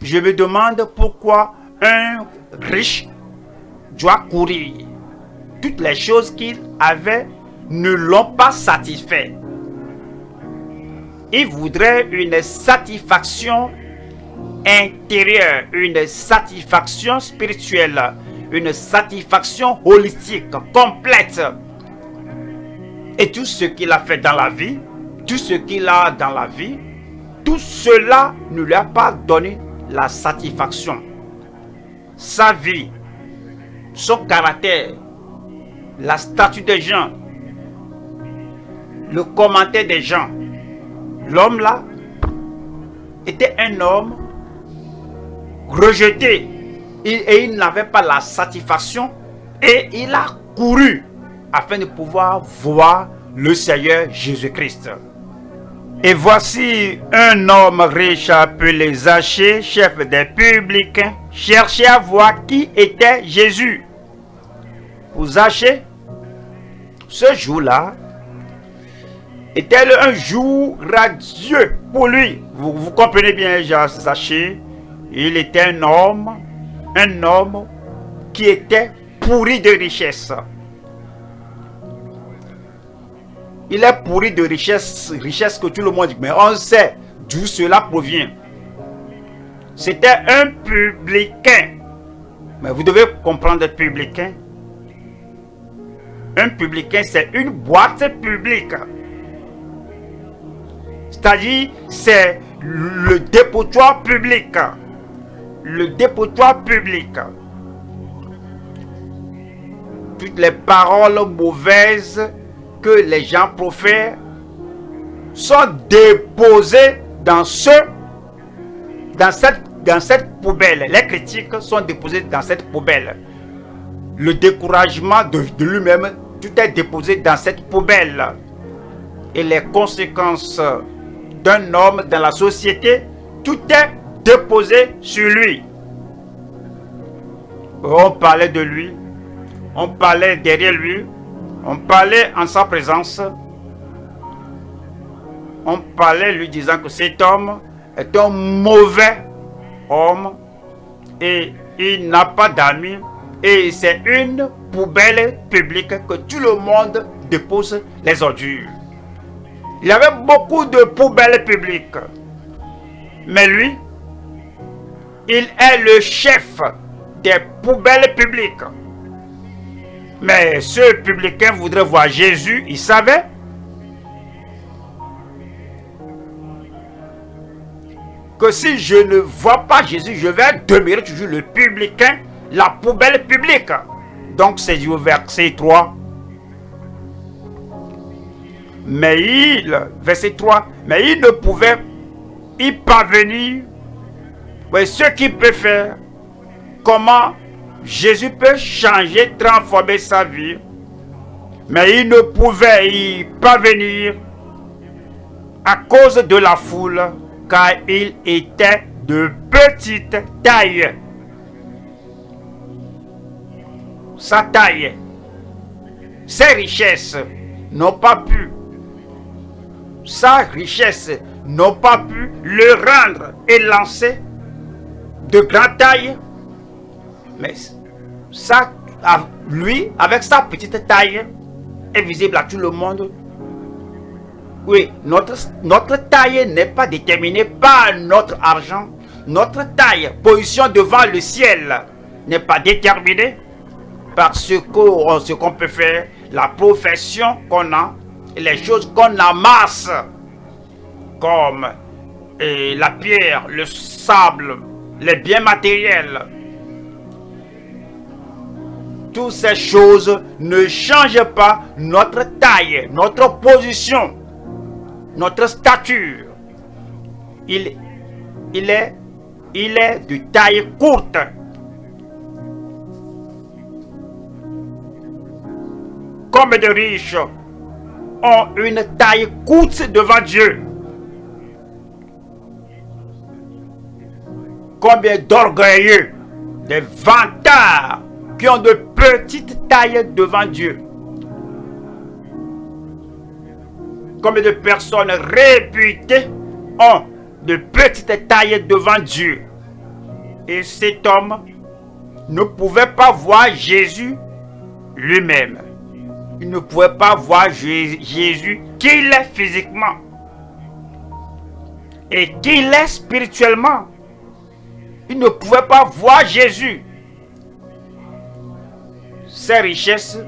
je me demande pourquoi un riche doit courir. Toutes les choses qu'il avait ne l'ont pas satisfait. Il voudrait une satisfaction intérieure, une satisfaction spirituelle, une satisfaction holistique, complète. Et tout ce qu'il a fait dans la vie, tout ce qu'il a dans la vie, tout cela ne lui a pas donné la satisfaction. Sa vie, son caractère, la statue des gens, le commentaire des gens. L'homme là était un homme rejeté et il n'avait pas la satisfaction et il a couru afin de pouvoir voir le Seigneur Jésus-Christ. Et voici un homme riche appelé Zachée, chef des publicains, cherchait à voir qui était Jésus. Pour Zachée, ce jour-là était un jour radieux pour lui. Vous comprenez bien, Zachée, il était un homme qui était pourri de richesse. Il est pourri de richesse que tout le monde dit, mais on sait d'où cela provient. C'était un publicain. Mais vous devez comprendre publicain. Un publicain, c'est une boîte publique. C'est-à-dire, c'est le dépotoir public. Le dépotoir public. Toutes les paroles mauvaises que les gens profèrent sont déposées dans cette poubelle. Les critiques sont déposées dans cette poubelle. Le découragement de lui-même, tout est déposé dans cette poubelle. Et les conséquences d'un homme dans la société, tout est déposé sur lui. On parlait de lui, on parlait derrière lui, on parlait en sa présence, on parlait lui disant que cet homme est un mauvais homme et il n'a pas d'amis et c'est une poubelle publique que tout le monde dépose les ordures. Il y avait beaucoup de poubelles publiques, mais lui, il est le chef des poubelles publiques. Mais ce publicain voudrait voir Jésus, il savait. Que si je ne vois pas Jésus, je vais demeurer toujours le publicain, la poubelle publique. Donc c'est du verset 3. Verset 3, mais il ne pouvait y parvenir. Oui, ce qu'il peut faire, comment Jésus peut changer, transformer sa vie, mais il ne pouvait y parvenir à cause de la foule, car il était de petite taille. Sa taille, ses richesses n'ont pas pu, sa richesse n'ont pas pu le rendre élancé de grande taille. Mais ça, lui, avec sa petite taille, est visible à tout le monde. Oui, notre taille n'est pas déterminée par notre argent. Notre taille, position devant le ciel, n'est pas déterminée par ce qu'on peut faire, la profession qu'on a, et les choses qu'on amasse, comme la pierre, le sable, les biens matériels. Toutes ces choses ne changent pas notre taille, notre position, notre stature. Il est de taille courte. Combien de riches ont une taille courte devant Dieu? Combien d'orgueilleux, des vantards qui ont de petites tailles devant Dieu? Combien de personnes réputées ont de petites tailles devant Dieu? Et cet homme ne pouvait pas voir Jésus lui-même. Il ne pouvait pas voir Jésus qu'il est physiquement et qu'il est spirituellement. Il ne pouvait pas voir Jésus. Ses richesses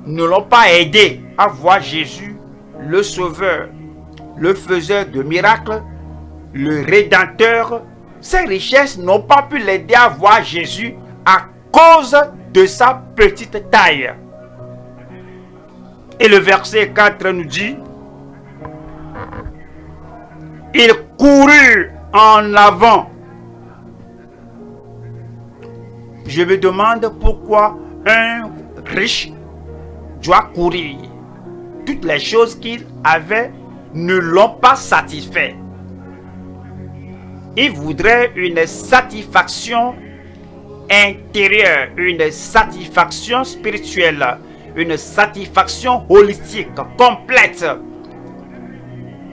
ne l'ont pas aidé à voir Jésus, le Sauveur, le faiseur de miracles, le Rédempteur. Ces richesses n'ont pas pu l'aider à voir Jésus à cause de sa petite taille. Et le verset 4 nous dit, il courut en avant. Je me demande pourquoi un riche doit courir. Toutes les choses qu'il avait ne l'ont pas satisfait. Il voudrait une satisfaction intérieure, une satisfaction spirituelle, une satisfaction holistique, complète.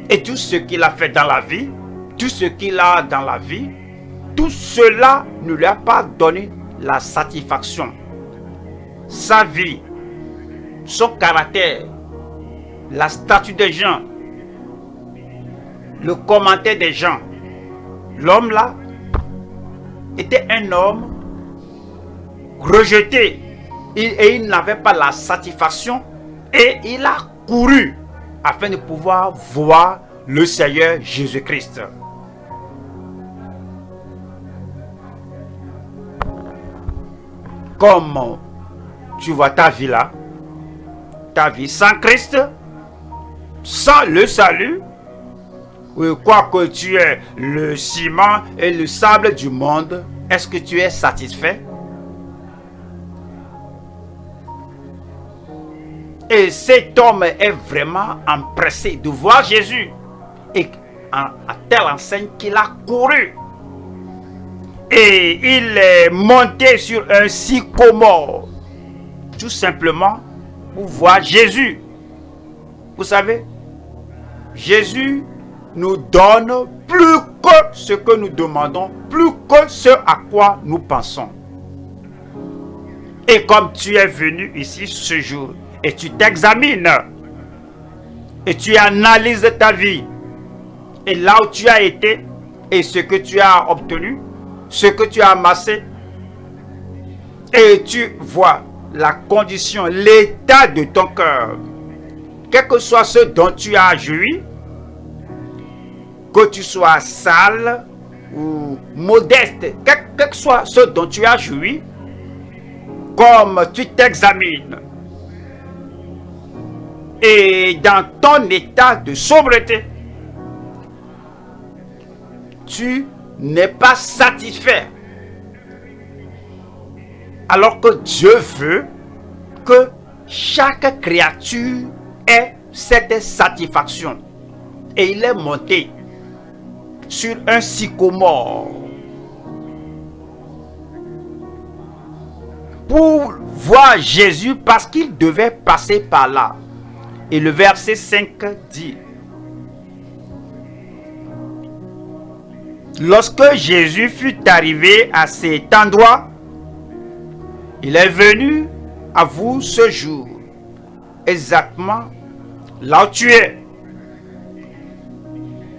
Et tout ce qu'il a fait dans la vie, tout ce qu'il a dans la vie, tout cela ne lui a pas donné la satisfaction. Sa vie, son caractère, la statue des gens, le commentaire des gens. L'homme là était un homme rejeté et il n'avait pas la satisfaction et il a couru afin de pouvoir voir le Seigneur Jésus-Christ. Comme tu vois ta vie là, ta vie sans Christ, sans le salut, quoique tu es le ciment et le sable du monde, est-ce que tu es satisfait? Et cet homme est vraiment empressé de voir Jésus. Et à telle enseigne qu'il a couru. Et il est monté sur un sycomore. Tout simplement pour voir Jésus. Vous savez, Jésus nous donne plus que ce que nous demandons, plus que ce à quoi nous pensons. Et comme tu es venu ici ce jour, et tu t'examines, et tu analyses ta vie, et là où tu as été, et ce que tu as obtenu, ce que tu as amassé, et tu vois la condition, l'état de ton cœur, quel que soit ce dont tu as joui, que tu sois sale ou modeste, quel que soit ce dont tu as joui, comme tu t'examines, et dans ton état de sobriété, tu n'es pas satisfait. Alors que Dieu veut que chaque créature ait cette satisfaction. Et il est monté sur un sycomore pour voir Jésus parce qu'il devait passer par là. Et le verset 5 dit: lorsque Jésus fut arrivé à cet endroit, il est venu à vous ce jour, exactement là où tu es.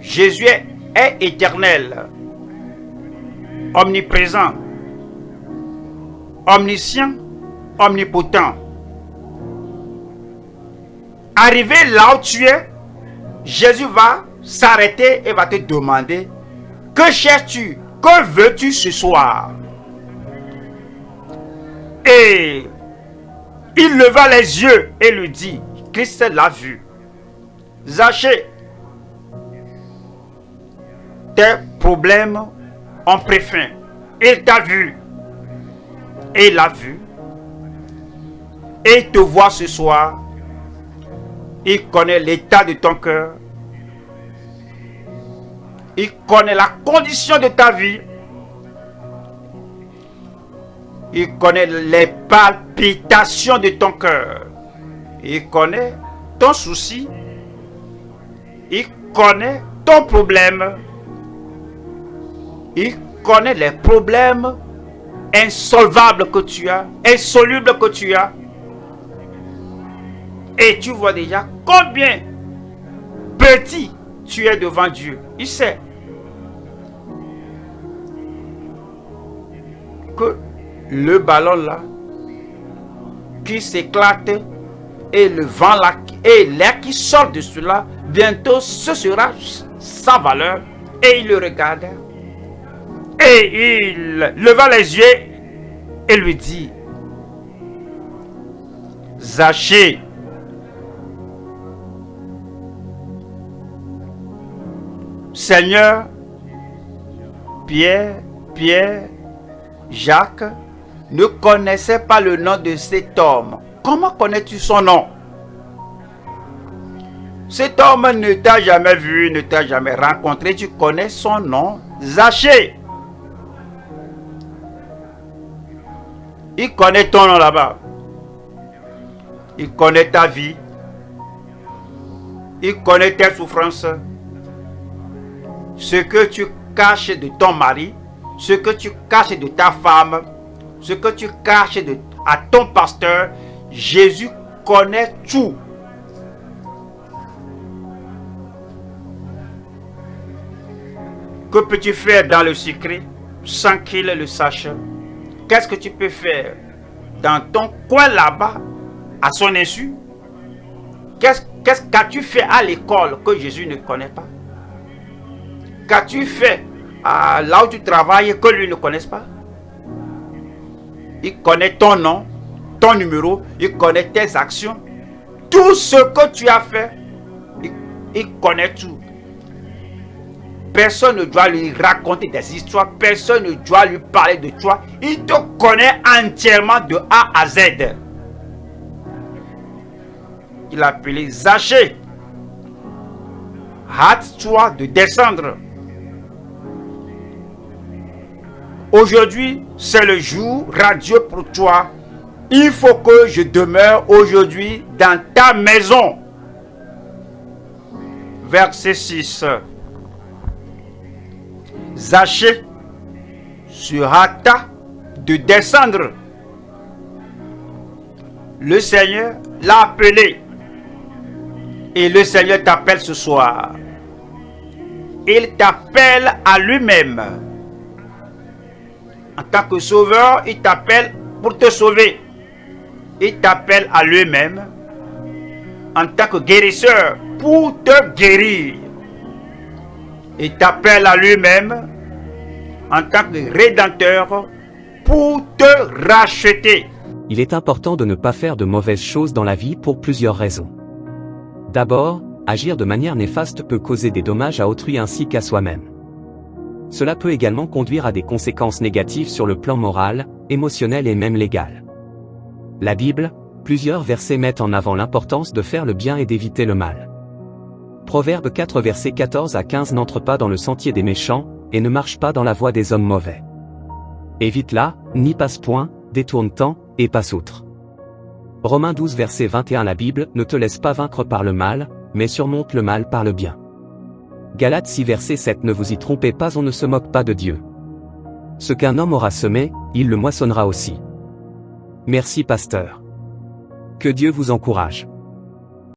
Jésus est éternel, omniprésent, omniscient, omnipotent. Arrivé là où tu es, Jésus va s'arrêter et va te demander: que cherches-tu? Que veux-tu ce soir? Et il leva les yeux et lui dit, Christ l'a vu: Zachée, tes problèmes ont pris fin. Il t'a vu. Et il l'a vu. Et il te voit ce soir. Il connaît l'état de ton cœur. Il connaît la condition de ta vie. Il connaît les palpitations de ton cœur. Il connaît ton souci. Il connaît ton problème. Il connais les problèmes insolvables que tu as, insolubles que tu as. Et tu vois déjà combien petit tu es devant Dieu. Il sait que le ballon là qui s'éclate et le vent là et l'air qui sort de cela, bientôt ce sera sa valeur. Et il le regarde et il leva les yeux et lui dit: Zachée, Seigneur, Pierre, Jacques ne connaissaient pas le nom de cet homme. Comment connais-tu son nom? Cet homme ne t'a jamais vu, ne t'a jamais rencontré. Tu connais son nom, Zachée. Il connaît ton nom là-bas. Il connaît ta vie. Il connaît tes souffrances. Ce que tu caches de ton mari, ce que tu caches de ta femme, ce que tu caches à ton pasteur, Jésus connaît tout. Que peux-tu faire dans le secret sans qu'il le sache? Qu'est-ce que tu peux faire dans ton coin là-bas à son insu? Qu'as-tu fait à l'école que Jésus ne connaît pas? Qu'as-tu fait là où tu travailles que lui ne connaisse pas? Il connaît ton nom, ton numéro, il connaît tes actions. Tout ce que tu as fait, il connaît tout. Personne ne doit lui raconter des histoires, personne ne doit lui parler de toi. Il te connaît entièrement de A à Z. Il a appelé Zachée. Hâte-toi de descendre. Aujourd'hui, c'est le jour radieux pour toi. Il faut que je demeure aujourd'hui dans ta maison. Verset 6. Zachée se hâta de descendre. Le Seigneur l'a appelé. Et le Seigneur t'appelle ce soir. Il t'appelle à lui-même. En tant que sauveur, il t'appelle pour te sauver. Il t'appelle à lui-même en tant que guérisseur pour te guérir. Il t'appelle à lui-même en tant que rédempteur pour te racheter. Il est important de ne pas faire de mauvaises choses dans la vie pour plusieurs raisons. D'abord, agir de manière néfaste peut causer des dommages à autrui ainsi qu'à soi-même. Cela peut également conduire à des conséquences négatives sur le plan moral, émotionnel et même légal. La Bible, plusieurs versets mettent en avant l'importance de faire le bien et d'éviter le mal. Proverbe 4 versets 14 à 15 n'entre pas dans le sentier des méchants, et ne marche pas dans la voie des hommes mauvais. Évite-la, n'y passe point, détourne-t'en, et passe outre. Romains 12 verset 21 La Bible ne te laisse pas vaincre par le mal, mais surmonte le mal par le bien. Galates 6 verset 7 Ne vous y trompez pas, on ne se moque pas de Dieu. Ce qu'un homme aura semé, il le moissonnera aussi. Merci pasteur. Que Dieu vous encourage.